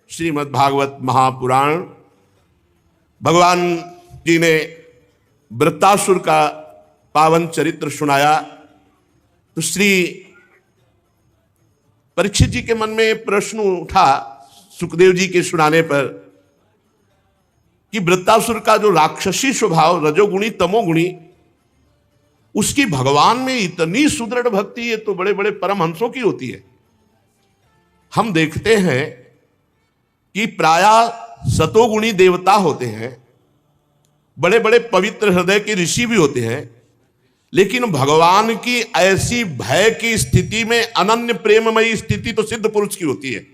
श्रीमद् भागवत महापुराण। भगवान जी ने वृत्तासुर का पावन चरित्र सुनाया तो श्री परीक्षित जी के मन में प्रश्न उठा सुखदेव जी के सुनाने पर कि वृत्तासुर का जो राक्षसी स्वभाव, रजोगुणी तमोगुणी, उसकी भगवान में इतनी सुदृढ़ भक्ति ये तो बड़े बड़े परमहंसों की होती है। हम देखते हैं कि प्रायः सतोगुणी देवता होते हैं, बड़े बड़े पवित्र हृदय के ऋषि भी होते हैं, लेकिन भगवान की ऐसी भय की स्थिति में अनन्य प्रेममयी स्थिति तो सिद्ध पुरुष की होती है।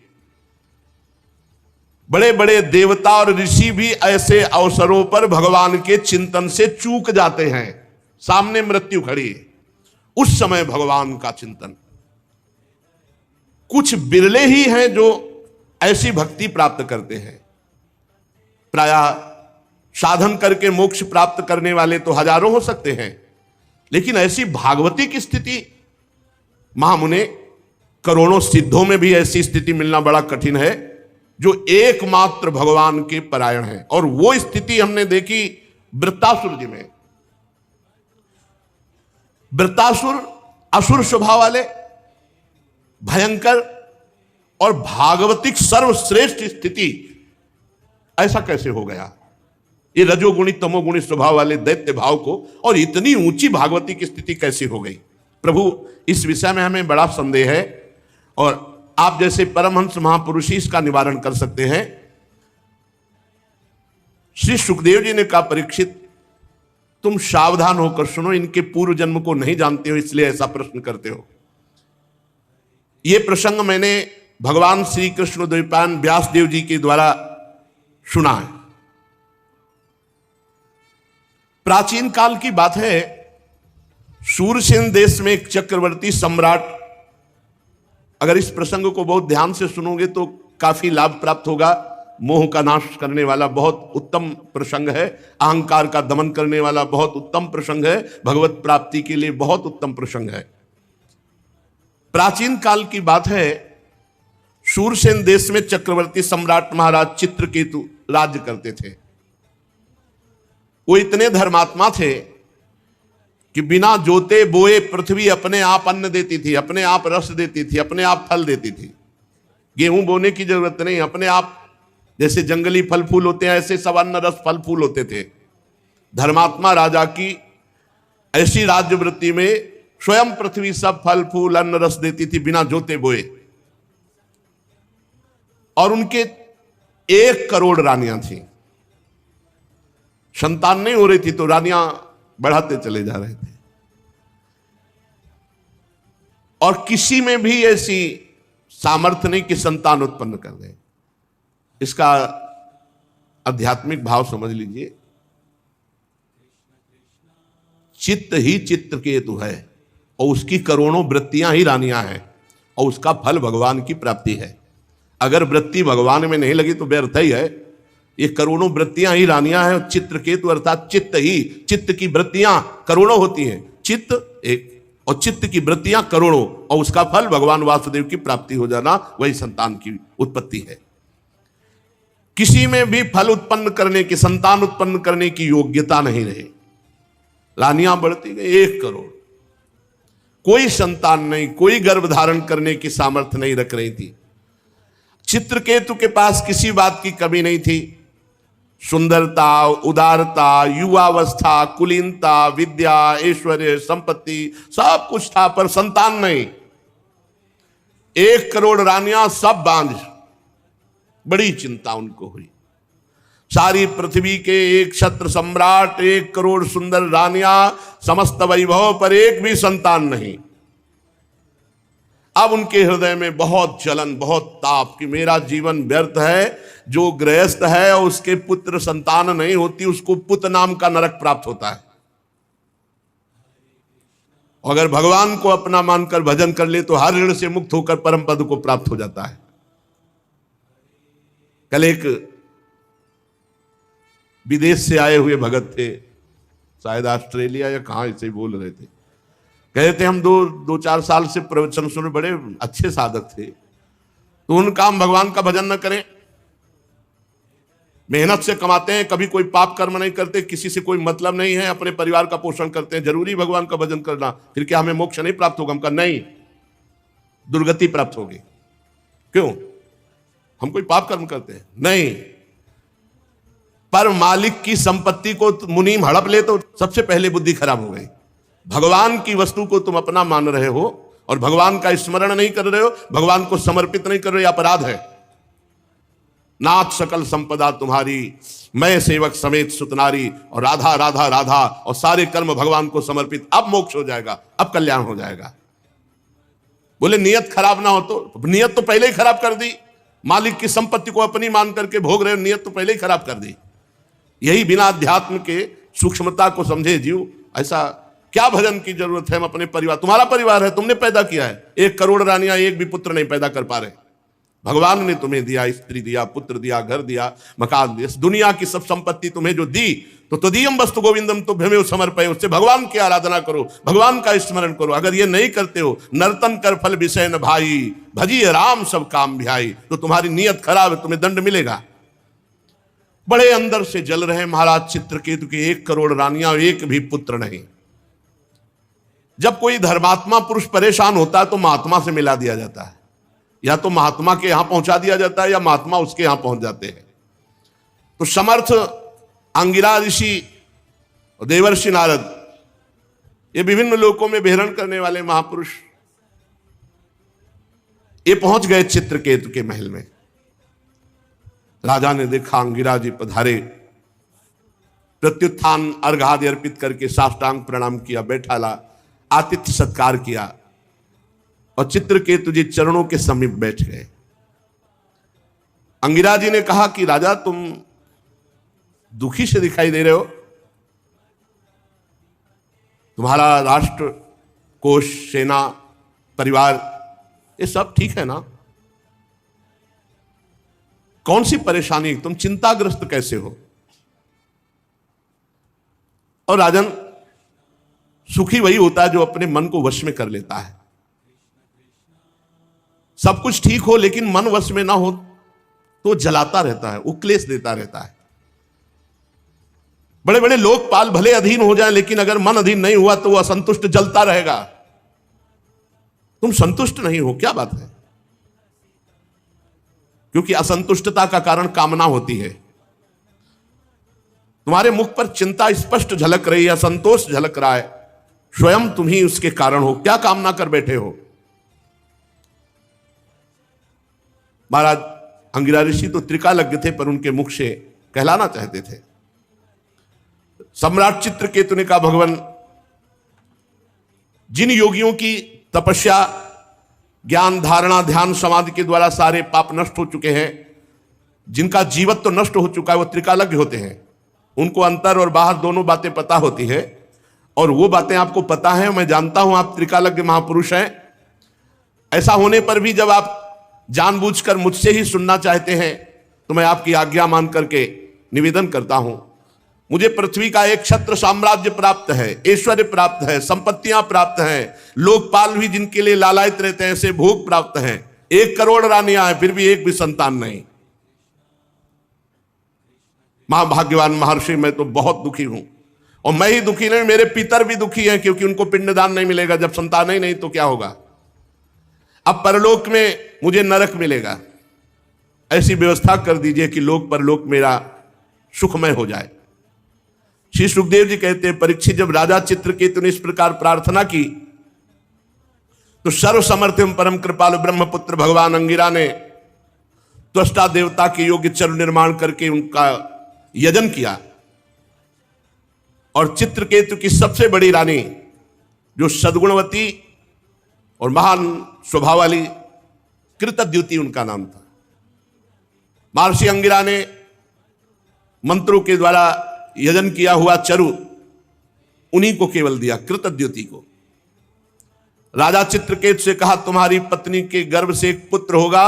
बड़े बड़े देवता और ऋषि भी ऐसे अवसरों पर भगवान के चिंतन से चूक जाते हैं। सामने मृत्यु खड़ी है, उस समय भगवान का चिंतन। कुछ बिरले ही हैं जो ऐसी भक्ति प्राप्त करते हैं। प्रायः साधन करके मोक्ष प्राप्त करने वाले तो हजारों हो सकते हैं, लेकिन ऐसी भागवती की स्थिति महामुने करोड़ों सिद्धों में भी ऐसी स्थिति मिलना बड़ा कठिन है जो एकमात्र भगवान के परायण है। और वो स्थिति हमने देखी वृत्तासुर जी में। वृत्तासुर असुर स्वभाव वाले, भयंकर और भागवतिक सर्वश्रेष्ठ स्थिति, ऐसा कैसे हो गया? ये रजोगुणी तमोगुणी स्वभाव वाले दैत्य भाव को और इतनी ऊंची भागवती की स्थिति कैसे हो गई? प्रभु, इस विषय में हमें बड़ा संदेह है और आप जैसे परमहंस महापुरुष ही इसका निवारण कर सकते हैं। श्री सुखदेव जी ने कहा, परीक्षित तुम सावधान होकर सुनो, इनके पूर्व जन्म को नहीं जानते हो इसलिए ऐसा प्रश्न करते हो। यह प्रसंग मैंने भगवान श्री कृष्ण द्वैपायन व्यास देव जी के द्वारा सुना है। प्राचीन काल की बात है, सूरसेन देश में एक चक्रवर्ती सम्राट, अगर इस प्रसंग को बहुत ध्यान से सुनोगे तो काफी लाभ प्राप्त होगा। मोह का नाश करने वाला बहुत उत्तम प्रसंग है, अहंकार का दमन करने वाला बहुत उत्तम प्रसंग है, भगवत प्राप्ति के लिए बहुत उत्तम प्रसंग है। प्राचीन काल की बात है, सूरसेन देश में चक्रवर्ती सम्राट महाराज चित्रकेतु राज्य करते थे। वो इतने धर्मात्मा थे कि बिना जोते बोए पृथ्वी अपने आप अन्न देती थी, अपने आप रस देती थी, अपने आप फल देती थी। गेहूं बोने की जरूरत नहीं, अपने आप जैसे जंगली फल फूल होते हैं ऐसे सब अन्न रस फल फूल होते थे। धर्मात्मा राजा की ऐसी राज्यवृत्ति में स्वयं पृथ्वी सब फल फूल अन्न रस देती थी बिना जोते बोए। और उनके 1 करोड़ रानियां थी। संतान नहीं हो रही थी तो रानियां बढ़ाते चले जा रहे थे। और किसी में भी ऐसी सामर्थ्य नहीं कि संतान उत्पन्न कर दे। इसका आध्यात्मिक भाव समझ लीजिए। चित्त ही चित्रकेतु है और उसकी करोड़ों वृत्तियां ही रानियां हैं और उसका फल भगवान की प्राप्ति है। अगर वृत्ति भगवान में नहीं लगी तो व्यर्थ ही है। ये करोड़ों वृत्तियां ही रानियां हैं। चित्रकेतु अर्थात चित्त ही, चित्त की वृत्तियां करोड़ों होती हैं, चित्त एक और चित्त की वृत्तियां करोड़ों, और उसका फल भगवान वासुदेव की प्राप्ति हो जाना, वही संतान की उत्पत्ति है। किसी में भी फल उत्पन्न करने की, संतान उत्पन्न करने की योग्यता नहीं रही। रानियां बढ़ती गई 1 करोड़, कोई संतान नहीं, कोई गर्भ धारण करने की सामर्थ्य नहीं रख रही थी। चित्रकेतु के पास किसी बात की कमी नहीं थी। सुंदरता, उदारता, युवावस्था, कुलीनता, विद्या, ऐश्वर्य, संपत्ति सब कुछ था, पर संतान नहीं। 1 करोड़ रानियां सब बांझ। बड़ी चिंता उनको हुई। सारी पृथ्वी के एक छत्र सम्राट, 1 करोड़ सुंदर रानियां, समस्त वैभव, पर एक भी संतान नहीं। अब उनके हृदय में बहुत जलन, बहुत ताप कि मेरा जीवन व्यर्थ है। जो गृहस्थ है और उसके पुत्र संतान नहीं होती, उसको पुत नाम का नरक प्राप्त होता है। अगर भगवान को अपना मानकर भजन कर ले तो हर ऋण से मुक्त होकर परम पद को प्राप्त हो जाता है। कल एक विदेश से आए हुए भगत थे, शायद ऑस्ट्रेलिया या कहां से बोल रहे थे। कहे थे हम 2-4 साल से प्रवचन सुने, बड़े अच्छे साधक थे, तो उनका हम भगवान का भजन न करें। मेहनत से कमाते हैं, कभी कोई पाप कर्म नहीं करते, किसी से कोई मतलब नहीं है, अपने परिवार का पोषण करते हैं। जरूरी भगवान का भजन करना, फिर क्या हमें मोक्ष नहीं प्राप्त होगा? हम कहा नहीं, दुर्गति प्राप्त होगी। क्यों? हम कोई पाप कर्म करते हैं? नहीं। पर मालिक की संपत्ति को मुनीम हड़प ले तो सबसे पहले बुद्धि खराब हो गई। भगवान की वस्तु को तुम अपना मान रहे हो और भगवान का स्मरण नहीं कर रहे हो, भगवान को समर्पित नहीं कर रहे हो, अपराध है। नाथ सकल संपदा तुम्हारी, मैं सेवक समेत सुतनारी, और राधा राधा राधा, और सारे कर्म भगवान को समर्पित। अब मोक्ष हो जाएगा, अब कल्याण हो जाएगा। बोले नियत खराब ना हो तो? नियत तो पहले ही खराब कर दी। मालिक की संपत्ति को अपनी मान करके भोग रहे हो, नियत तो पहले ही खराब कर दी। यही बिना अध्यात्म के सूक्ष्मता को समझे जीव, ऐसा क्या भजन की जरूरत है? हम अपने परिवार, तुम्हारा परिवार है, तुमने पैदा किया है। 1 करोड़ रानियां एक भी पुत्र नहीं पैदा कर पा रहे। भगवान ने तुम्हें दिया, स्त्री दिया, पुत्र दिया, घर दिया, मकान दिया, दुनिया की सब संपत्ति तुम्हें जो दी, तो तदीयम वस्तु गोविंदम तुभ्यमेव समर्पये, उससे भगवान की आराधना करो, भगवान का स्मरण करो। अगर ये नहीं करते हो, नर्तन कर फल विषय न भाई, भजिए राम सब काम भियाई, तो तुम्हारी नीयत खराब है, तुम्हें दंड मिलेगा। बड़े अंदर से जल रहे महाराज चित्रकेतु के 1 करोड़ रानियां, एक भी पुत्र नहीं। जब कोई धर्मात्मा पुरुष परेशान होता है तो महात्मा से मिला दिया जाता है, या तो महात्मा के यहां पहुंचा दिया जाता है, या महात्मा उसके यहां पहुंच जाते हैं। तो समर्थ अंगिरा ऋषि और देवर्षि नारद, ये विभिन्न लोकों में विहरण करने वाले महापुरुष, ये पहुंच गए चित्रकेतु के महल में। राजा ने देखा अंगिरा जी पधारे, प्रत्युत्थान अर्घ आदि अर्पित करके साष्टांग प्रणाम किया, बैठा ला, आतिथ्य सत्कार किया, और चित्रकेतु जी चरणों के समीप बैठ गए। अंगिरा जी ने कहा कि राजा तुम दुखी से दिखाई दे रहे हो, तुम्हारा राष्ट्र, कोष, सेना, परिवार, ये सब ठीक है ना? कौन सी परेशानी, तुम चिंताग्रस्त कैसे हो? और राजन, सुखी वही होता है जो अपने मन को वश में कर लेता है। सब कुछ ठीक हो लेकिन मन वश में ना हो तो जलाता रहता है, उक्लेश देता रहता है। बड़े बड़े लोकपाल भले अधीन हो जाएं, लेकिन अगर मन अधीन नहीं हुआ तो वो असंतुष्ट जलता रहेगा। तुम संतुष्ट नहीं हो, क्या बात है? क्योंकि असंतुष्टता का कारण कामना होती है। तुम्हारे मुख पर चिंता स्पष्ट झलक रही है, असंतोष झलक रहा है, स्वयं तुम ही उसके कारण हो। क्या कामना कर बैठे हो? महाराज अंगिरा ऋषि तो त्रिकालज्ञ थे, पर उनके मुख से कहलाना चाहते थे। सम्राट चित्रकेतु ने कहा, भगवान, जिन योगियों की तपस्या, ज्ञान, धारणा, ध्यान, समाधि के द्वारा सारे पाप नष्ट हो चुके हैं, जिनका जीवत्व तो नष्ट हो चुका है, वो त्रिकालज्ञ होते हैं। उनको अंतर और बाहर दोनों बातें पता होती है, और वो बातें आपको पता है। मैं जानता हूं आप त्रिकालज्ञ महापुरुष हैं। ऐसा होने पर भी जब आप जानबूझकर मुझसे ही सुनना चाहते हैं तो मैं आपकी आज्ञा मान करके निवेदन करता हूं। मुझे पृथ्वी का एक छत्र साम्राज्य प्राप्त है, ऐश्वर्य प्राप्त है, संपत्तियां प्राप्त हैं, लोकपाल भी जिनके लिए लालायित रहते हैं ऐसे भोग प्राप्त हैं, 1 करोड़ रानियां हैं, फिर भी एक भी संतान नहीं। महाभाग्यवान महर्षि, मैं तो बहुत दुखी हूं। और मैं ही दुखी नहीं, मेरे पितर भी दुखी हैं, क्योंकि उनको पिंडदान नहीं मिलेगा। जब संतान ही नहीं तो क्या होगा? अब परलोक में मुझे नरक मिलेगा। ऐसी व्यवस्था कर दीजिए कि लोक परलोक मेरा सुखमय हो जाए। श्री सुखदेव जी कहते हैं, परीक्षित, जब राजा चित्रकेतु ने इस प्रकार प्रार्थना की तो सर्व समर्थ्यम परम कृपालु ब्रह्मपुत्र भगवान अंगिरा ने त्वष्टा देवता के योग्य चरण निर्माण करके उनका यजन किया। और चित्रकेतु की सबसे बड़ी रानी, जो सद्गुणवती और महान स्वभाव वाली, कृतद्युति उनका नाम था। महर्षि अंगिरा ने मंत्रों के द्वारा यजन किया हुआ चरु उन्हीं को केवल दिया, कृतद्युति को। राजा चित्रकेतु से कहा, तुम्हारी पत्नी के गर्भ से एक पुत्र होगा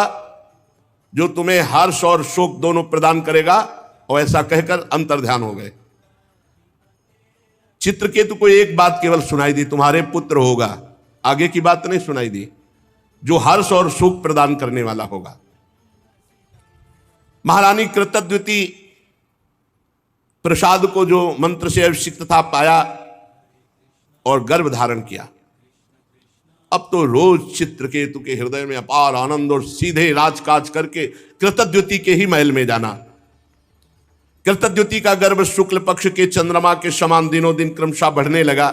जो तुम्हें हर्ष और शोक दोनों प्रदान करेगा। और ऐसा कहकर अंतर्ध्यान हो गए। चित्रकेतु को एक बात केवल सुनाई दी, तुम्हारे पुत्र होगा। आगे की बात नहीं सुनाई दी, जो हर्ष और सुख प्रदान करने वाला होगा। महारानी कृतद्युति प्रसाद को जो मंत्र से अभिषिक्त था पाया और गर्भ धारण किया। अब तो रोज चित्रकेतु के हृदय में अपार आनंद और सीधे राजकाज करके कृतद्युति के ही महल में जाना। कृतद्युति का गर्भ शुक्ल पक्ष के चंद्रमा के समान दिनों दिन क्रमशः बढ़ने लगा।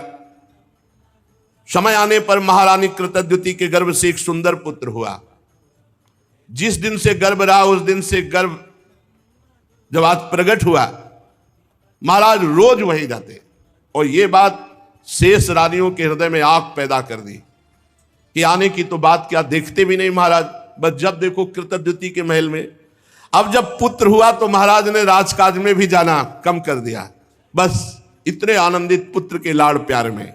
समय आने पर महारानी कृतद्युति के गर्भ से एक सुंदर पुत्र हुआ। जिस दिन से गर्भ रहा उस दिन से गर्भ जब आज प्रकट हुआ, महाराज रोज वहीं जाते और ये बात शेष रानियों के हृदय में आग पैदा कर दी कि आने की तो बात क्या, देखते भी नहीं महाराज, बस जब देखो कृतद्युति के महल में। अब जब पुत्र हुआ तो महाराज ने राजकाज में भी जाना कम कर दिया, बस इतने आनंदित पुत्र के लाड़ प्यार में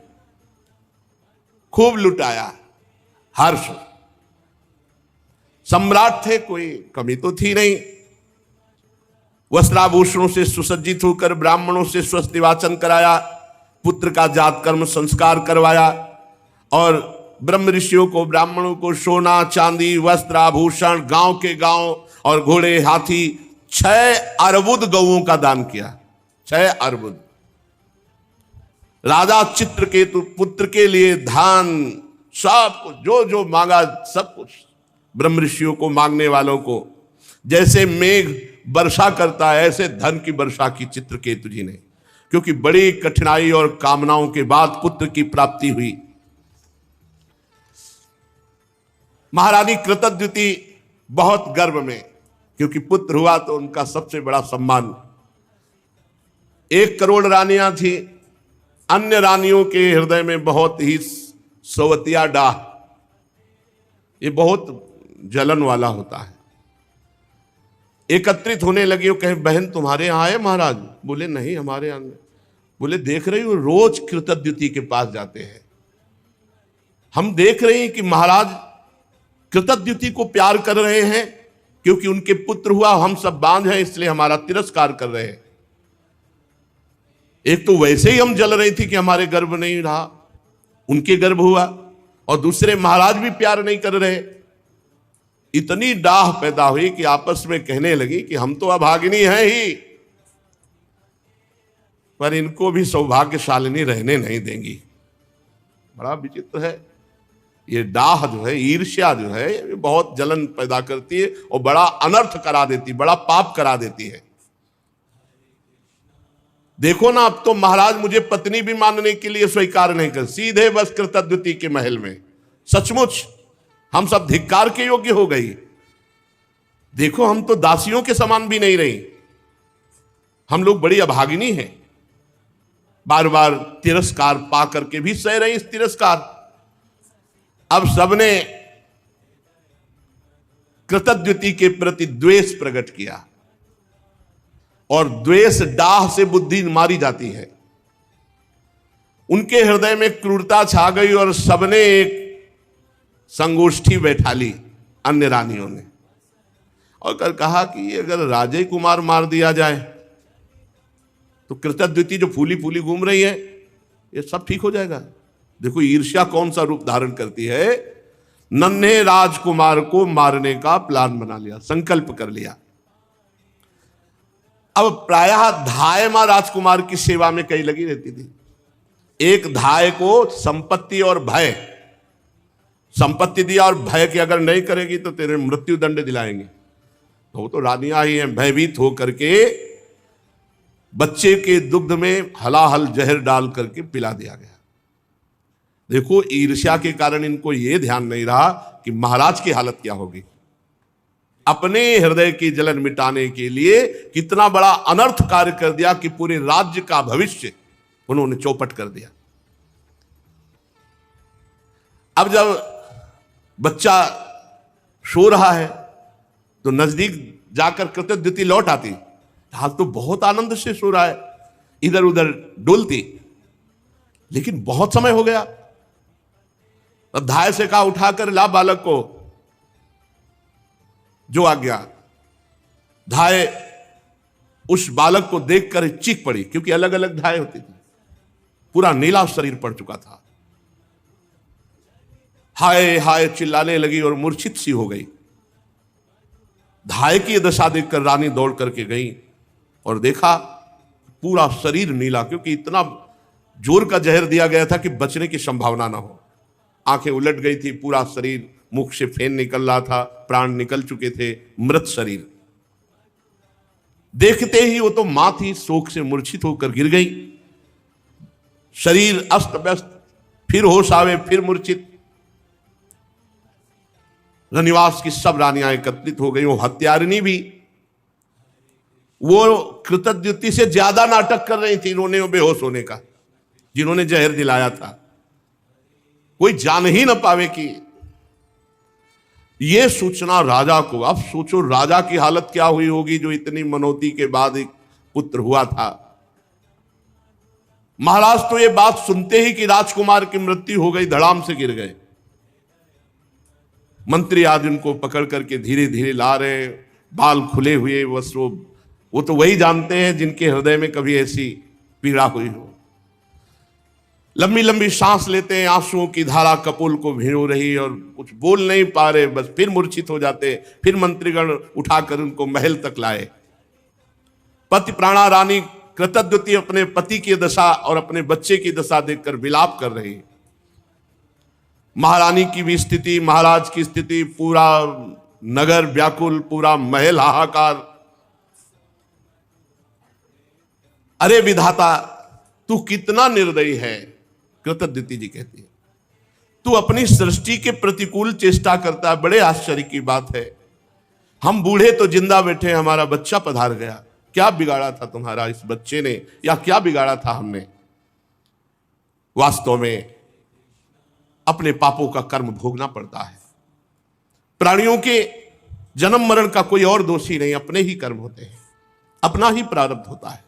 खूब लुटाया। हर्ष, सम्राट थे, कोई कमी तो थी नहीं। वस्त्राभूषणों से सुसज्जित होकर ब्राह्मणों से स्वस्ति वाचन कराया, पुत्र का जात कर्म संस्कार करवाया और ब्रह्म ऋषियों को, ब्राह्मणों को सोना चांदी वस्त्र आभूषण, गांव के गांव और घोड़े हाथी 6 अर्बुद गौओं का दान किया। 6 अर्बुद। राजा चित्रकेतु पुत्र के लिए धान, सब कुछ जो जो मांगा सब कुछ ब्रह्म ऋषियों को, मांगने वालों को। जैसे मेघ वर्षा करता है ऐसे धन की वर्षा की चित्रकेतु जी ने, क्योंकि बड़ी कठिनाई और कामनाओं के बाद पुत्र की प्राप्ति हुई। महारानी कृतद्युति बहुत गर्व में, क्योंकि पुत्र हुआ तो उनका सबसे बड़ा सम्मान। 1 करोड़ रानियां थी, अन्य रानियों के हृदय में बहुत ही सवतिया डाह, ये बहुत जलन वाला होता है। एकत्रित होने लगी, वो कहे बहन तुम्हारे यहां आए महाराज? बोले नहीं हमारे यहां। बोले देख रही हो रोज कृतद्युति के पास जाते हैं, हम देख रहे हैं कि महाराज कृतद्युति को प्यार कर रहे हैं क्योंकि उनके पुत्र हुआ, हम सब बांझ हैं इसलिए हमारा तिरस्कार कर रहे हैं। एक तो वैसे ही हम जल रही थी कि हमारे गर्भ नहीं रहा, उनके गर्भ हुआ, और दूसरे महाराज भी प्यार नहीं कर रहे। इतनी डाह पैदा हुई कि आपस में कहने लगी कि हम तो अभागिनी हैं ही, पर इनको भी सौभाग्यशालिनी रहने नहीं देंगी। बड़ा विचित्र है ये डाह जो है, ईर्ष्या जो है, ये बहुत जलन पैदा करती है और बड़ा अनर्थ करा देती, बड़ा पाप करा देती है। देखो ना, अब तो महाराज मुझे पत्नी भी मानने के लिए स्वीकार नहीं कर, सीधे बस कृतद्युति के महल में। सचमुच हम सब धिक्कार के योग्य हो गई। देखो हम तो दासियों के समान भी नहीं रही, हम लोग बड़ी अभागिनी हैं। बार बार तिरस्कार पा करके भी सह रही इस तिरस्कार। अब सबने कृतद्युति के प्रति द्वेष प्रकट किया, और द्वेष डाह से बुद्धि मारी जाती है। उनके हृदय में क्रूरता छा गई और सबने एक संगोष्ठी बैठा ली अन्य रानियों ने, और कर कहा कि अगर राजे कुमार मार दिया जाए तो कृतद्युति जो फूली फूली घूम रही है ये सब ठीक हो जाएगा। देखो ईर्ष्या कौन सा रूप धारण करती है। नन्हे राजकुमार को मारने का प्लान बना लिया, संकल्प कर लिया। अब प्रायः धाय मां राजकुमार की सेवा में कई लगी रहती थी। एक धाय को संपत्ति और भय, संपत्ति दिया और भय की अगर नहीं करेगी तो तेरे मृत्यु दंड दिलाएंगे। तो वो तो रानियां ही हैं, भयभीत होकर के बच्चे के दुग्ध में हलाहल जहर डाल करके पिला दिया गया। देखो ईर्ष्या के कारण इनको यह ध्यान नहीं रहा कि महाराज की हालत क्या होगी। अपने हृदय की जलन मिटाने के लिए कितना बड़ा अनर्थ कार्य कर दिया कि पूरे राज्य का भविष्य उन्होंने चौपट कर दिया। अब जब बच्चा सो रहा है तो नजदीक जाकर कृतद्युति लौट आती, हाल तो बहुत आनंद से सो रहा है, इधर उधर डोलती, लेकिन बहुत समय हो गया। अब धाय से कहा उठाकर ला बालक को, जो आ गया। धाय उस बालक को देखकर चीख पड़ी, क्योंकि अलग अलग धाय होती थी, पूरा नीला शरीर पड़ चुका था। हाय हाय चिल्लाने लगी और मूर्छित सी हो गई। धाय की दशा देखकर रानी दौड़ करके गई और देखा पूरा शरीर नीला, क्योंकि इतना जोर का जहर दिया गया था कि बचने की संभावना ना हो। आंखें उलट गई थी, पूरा शरीर, मुख से फेन निकल रहा था, प्राण निकल चुके थे, मृत शरीर। देखते ही वो तो मां थी, शोक से मूर्छित होकर गिर गई। शरीर अस्त व्यस्त, फिर होश आवे, फिर मूर्छित। रनिवास की सब रानियां एकत्रित हो गई। वो हत्यारिनी भी वो कृतद्युति से ज्यादा नाटक कर रही थी रोने और बेहोश होने का, जिन्होंने जहर दिलाया था। कोई जान ही ना पावे कि ये सूचना राजा को। अब सोचो राजा की हालत क्या हुई होगी, जो इतनी मनौती के बाद एक पुत्र हुआ था। महाराज तो ये बात सुनते ही कि राजकुमार की मृत्यु हो गई, धड़ाम से गिर गए। मंत्री आज उनको पकड़ करके धीरे धीरे ला रहे, बाल खुले हुए, वस्त्रों। वो तो वही जानते हैं जिनके हृदय में कभी ऐसी पीड़ा हुई हो। लंबी लंबी सांस लेते हैं, आंसुओं की धारा कपोल को भिगो रही और कुछ बोल नहीं पा रहे, बस फिर मूर्छित हो जाते। फिर मंत्रीगण उठाकर उनको महल तक लाए। पति प्राणा रानी कृतद्युति अपने पति की दशा और अपने बच्चे की दशा देखकर विलाप कर रही। महारानी की भी स्थिति, महाराज की स्थिति, पूरा नगर व्याकुल, पूरा महल हाहाकार। अरे विधाता, तू कितना निर्दयी है, कृतद्युति जी कहती है। तू अपनी सृष्टि के प्रतिकूल चेष्टा करता है। बड़े आश्चर्य की बात है, हम बूढ़े तो जिंदा बैठे, हमारा बच्चा पधार गया। क्या बिगाड़ा था तुम्हारा इस बच्चे ने, या क्या बिगाड़ा था हमने? वास्तव में अपने पापों का कर्म भोगना पड़ता है। प्राणियों के जन्म मरण का कोई और दोषी नहीं, अपने ही कर्म होते हैं, अपना ही प्रारब्ध होता है।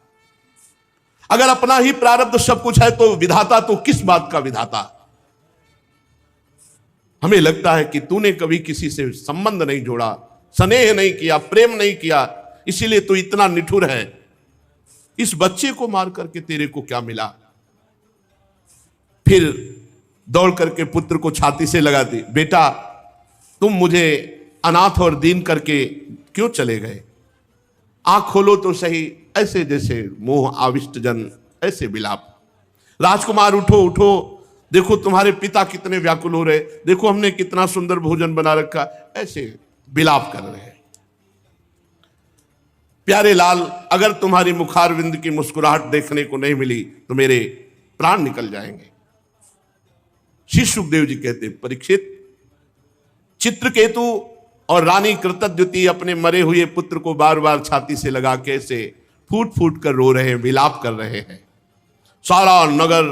अगर अपना ही प्रारब्ध सब कुछ है तो विधाता तो किस बात का विधाता? हमें लगता है कि तूने कभी किसी से संबंध नहीं जोड़ा, स्नेह नहीं किया, प्रेम नहीं किया, इसीलिए तू इतना निठुर है। इस बच्चे को मार करके तेरे को क्या मिला? फिर दौड़ करके पुत्र को छाती से लगाती, बेटा तुम मुझे अनाथ और दीन करके क्यों चले गए? आंख खोलो तो सही। ऐसे जैसे मोह आविष्ट जन, ऐसे विलाप। राजकुमार उठो उठो, देखो तुम्हारे पिता कितने व्याकुल हो रहे, देखो हमने कितना सुंदर भोजन बना रखा, ऐसे विलाप कर रहे हैं। प्यारे लाल, अगर तुम्हारी मुखारविंद की मुस्कुराहट देखने को नहीं मिली तो मेरे प्राण निकल जाएंगे। श्री सुखदेव जी कहते, परीक्षित, चित्रकेतु और रानी कृतद्युति अपने मरे हुए पुत्र को बार बार छाती से लगा के ऐसे फूट फूट कर रो रहे हैं, विलाप कर रहे हैं। सारा नगर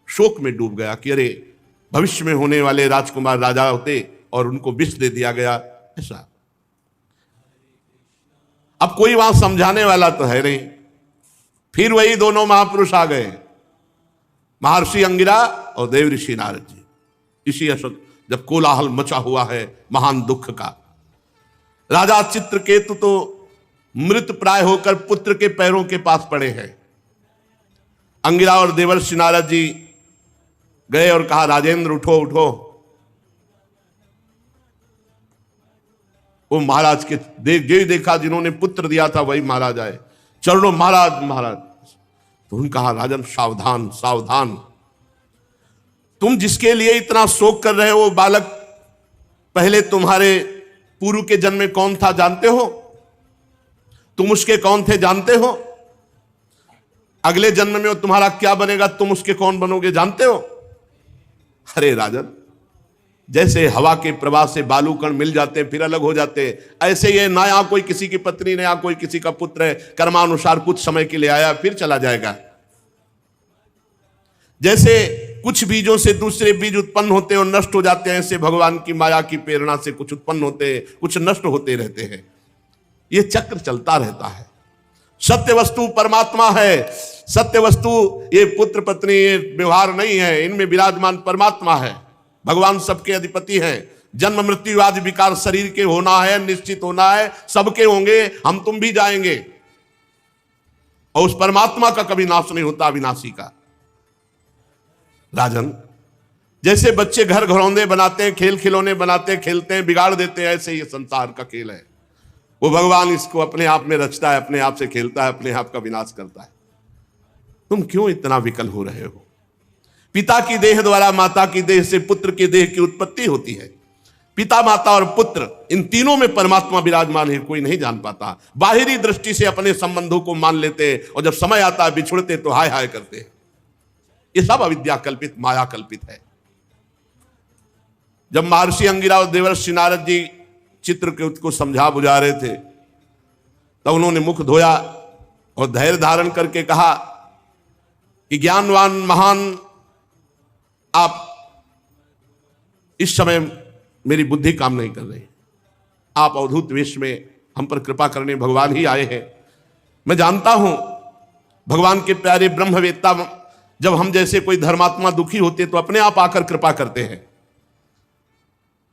शोक में डूब गया कि अरे भविष्य में होने वाले राजकुमार राजा होते और उनको विष दे दिया गया, ऐसा। अब कोई वहां समझाने वाला तो है नहीं। फिर वही दोनों महापुरुष आ गए, महर्षि अंगिरा और देव ऋषि नारद जी। इसी अशोक जब कोलाहल मचा हुआ है महान दुख का। राजा चित्रकेतु तो मृत प्राय होकर पुत्र के पैरों के पास पड़े हैं। अंगिरा और देवर्षि नारद जी गए और कहा, राजेंद्र उठो उठो। वो महाराज के देखा जिन्होंने पुत्र दिया था वही महाराज आए, चरणों महाराज महाराज। तो उन्होंने कहा, राजन सावधान सावधान, तुम जिसके लिए इतना शोक कर रहे हो वो बालक पहले तुम्हारे पूर्व के जन्म में कौन था जानते हो? तुम उसके कौन थे जानते हो? अगले जन्म में वो तुम्हारा क्या बनेगा, तुम उसके कौन बनोगे जानते हो? अरे राजन, जैसे हवा के प्रवाह से बालू कण मिल जाते हैं फिर अलग हो जाते हैं, ऐसे ये ना यहाँ कोई किसी की पत्नी, ना यहाँ कोई किसी का पुत्र है, कर्मानुसार कुछ समय के लिए आया फिर चला जाएगा। जैसे कुछ बीजों से दूसरे बीज उत्पन्न होते हैं और नष्ट हो जाते हैं, ऐसे भगवान की माया की प्रेरणा से कुछ उत्पन्न होते हैं, कुछ नष्ट होते रहते हैं। ये चक्र चलता रहता है। सत्य वस्तु परमात्मा है। सत्य वस्तु ये पुत्र पत्नी, ये व्यवहार नहीं है, इनमें विराजमान परमात्मा है। भगवान सबके अधिपति हैं। जन्म मृत्यु आदि विकार शरीर के होना है, निश्चित होना है, सबके होंगे, हम तुम भी जाएंगे। और उस परमात्मा का कभी नाश नहीं होता, अविनाशी का। राजन, जैसे बच्चे घर घरौंदे बनाते हैं, खेल खिलौने बनाते हैं, खेलते हैं, बिगाड़ देते हैं, ऐसे ये संसार का खेल है। वो भगवान इसको अपने आप में रचता है, अपने आप से खेलता है, अपने आप का विनाश करता है। तुम क्यों इतना विकल हो रहे हो? पिता की देह द्वारा माता की देह से पुत्र की देह की उत्पत्ति होती है। पिता, माता और पुत्र, इन तीनों में परमात्मा विराजमान है, कोई नहीं जान पाता। बाहरी दृष्टि से अपने संबंधों को मान लेते हैं और जब समय आता है बिछुड़ते तो हाय हाय करते हैं। ये सब अविद्या कल्पित, माया कल्पित है। जब महर्षि अंगिरा और देवर्षि नारद जी चित्रकूट को समझा बुझा रहे थे तब उन्होंने मुख धोया और धैर्य धारण करके कहा कि ज्ञानवान महान, आप इस समय मेरी बुद्धि काम नहीं कर रही। आप अवधूत वेश में हम पर कृपा करने भगवान ही आए हैं। मैं जानता हूं भगवान के प्यारे ब्रह्मवेत्ता जब हम जैसे कोई धर्मात्मा दुखी होते तो अपने आप आकर कृपा करते हैं।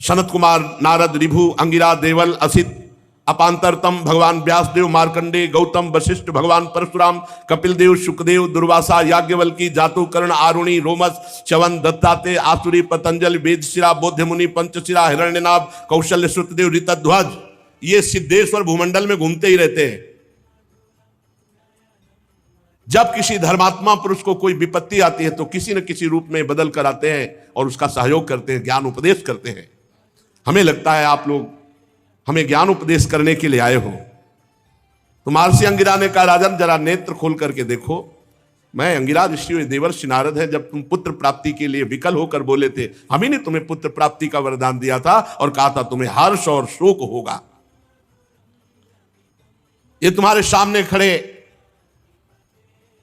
सनत कुमार, नारद, ऋभु, अंगिरा, देवल, असित, अपांतरतम, भगवान व्यासदेव, मार्कंडे, गौतम, वशिष्ठ, भगवान परशुराम, कपिल देव, शुकदेव, दुर्वासा, याज्ञवल्की, जातुकर्ण, आरुणि, रोमस, च्यवन, दत्तात्रेय, आसुरी, पतंजलि, वेदशिरा, बौद्धमुनि, पंचशिरा, हिरण्यनाभ, कौशल्य, श्रुतदेव, ऋतध्वज, ये सिद्धेश्वर भूमंडल में घूमते ही रहते हैं। जब किसी धर्मात्मा पुरुष को कोई विपत्ति आती है तो किसी न किसी रूप में बदल कर आते हैं और उसका सहयोग करते हैं, ज्ञान उपदेश करते हैं। हमें लगता है आप लोग हमें ज्ञान उपदेश करने के लिए आए हो। तो महर्षि अंगिरा ने कहा, राजन जरा नेत्र खोल करके देखो, मैं अंगिरा ऋषि देवर्षि नारद है। जब तुम पुत्र प्राप्ति के लिए विकल होकर बोले थे, हम ही ने तुम्हें पुत्र प्राप्ति का वरदान दिया था और कहा था तुम्हें हर्ष और शोक होगा। ये तुम्हारे सामने खड़े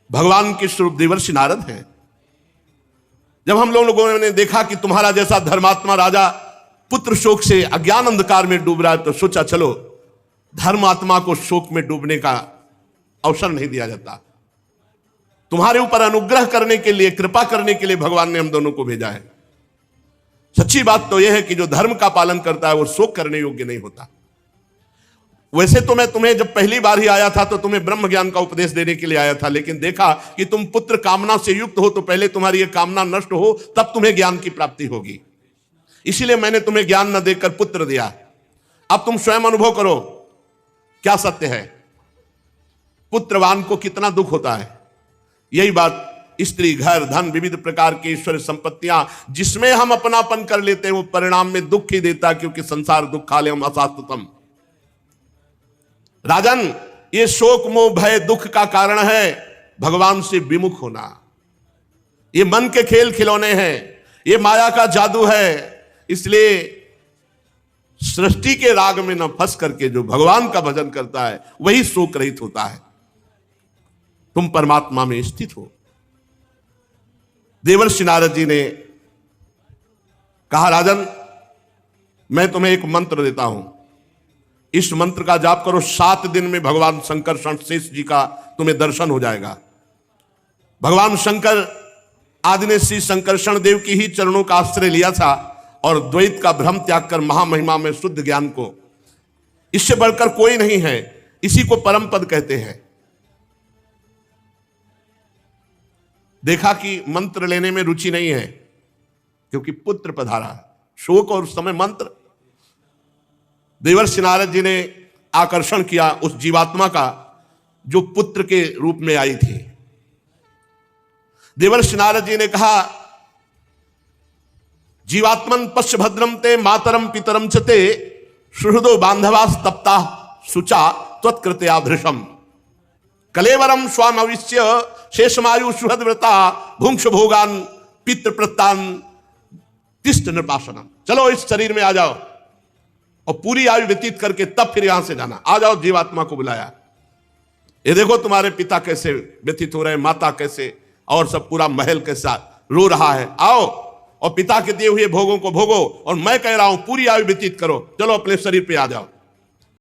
भगवान के स्वरूप देवर्षि नारद हैं। जब हम लोगों ने देखा कि तुम्हारा जैसा धर्मात्मा राजा पुत्र शोक से अज्ञान अंधकार में डूब रहा है तो सोचा चलो धर्मात्मा को शोक में डूबने का अवसर नहीं दिया जाता। तुम्हारे ऊपर अनुग्रह करने के लिए, कृपा करने के लिए भगवान ने हम दोनों को भेजा है। सच्ची बात तो यह है कि जो धर्म का पालन करता है वो शोक करने योग्य नहीं होता। वैसे तो मैं तुम्हें जब पहली बार ही आया था तो तुम्हें ब्रह्म ज्ञान का उपदेश देने के लिए आया था, लेकिन देखा कि तुम पुत्र कामना से युक्त हो तो पहले तुम्हारी यह कामना नष्ट हो तब तुम्हें ज्ञान की प्राप्ति होगी। इसीलिए मैंने तुम्हें ज्ञान न देकर पुत्र दिया। अब तुम स्वयं अनुभव करो क्या सत्य है, पुत्रवान को कितना दुख होता है। यही बात स्त्री, घर, धन, विविध प्रकार की ईश्वर संपत्तियां जिसमें हम अपनापन कर लेते हैं वो परिणाम में दुख ही देता, क्योंकि संसार दुखालय हम अशाश्वतम। राजन, ये शोक मोह भय दुख का कारण है भगवान से विमुख होना। ये मन के खेल खिलौने हैं, ये माया का जादू है। इसलिए सृष्टि के राग में न फंस करके जो भगवान का भजन करता है वही शोक रहित होता है। तुम परमात्मा में स्थित हो। देवर्षि नारद जी ने कहा, राजन मैं तुम्हें एक मंत्र देता हूं, इस मंत्र का जाप करो। 7 दिन में भगवान शंकर शेष जी का तुम्हें दर्शन हो जाएगा। भगवान शंकर आदि ने श्री शंकरषण देव की ही चरणों का आश्रय लिया था और द्वैत का भ्रम त्याग कर महामहिमा में शुद्ध ज्ञान को, इससे बढ़कर कोई नहीं है, इसी को परम पद कहते हैं। देखा कि मंत्र लेने में रुचि नहीं है क्योंकि पुत्र पधारा। शोक और उस समय मंत्र। देवर्षि नारद जी ने आकर्षण किया उस जीवात्मा का जो पुत्र के रूप में आई थी। देवर्षि नारद जी ने कहा, जीवात्मन पश्य भद्रम ते मातरम पितरम चते सुहृदो बांधवास तप्ता सुचा त्वत्कृते आधृषम कलेवरम स्वाम अविश्य शेषमायु सुहृदव्रता भुंक्ष भोगान पितृ प्रत्तान तिष्ठ नृपासनम। चलो इस शरीर में आ जाओ और पूरी आयु व्यतीत करके तब फिर यहां से जाना। आ जाओ, जीवात्मा को बुलाया। ये देखो तुम्हारे पिता कैसे व्यतीत हो रहे हैं, माता कैसे, और सब पूरा महल के साथ रो रहा है। आओ और पिता के दिए हुए भोगों को भोगो और मैं कह रहा हूं पूरी आयु व्यतीत करो। चलो अपने शरीर पे आ जाओ।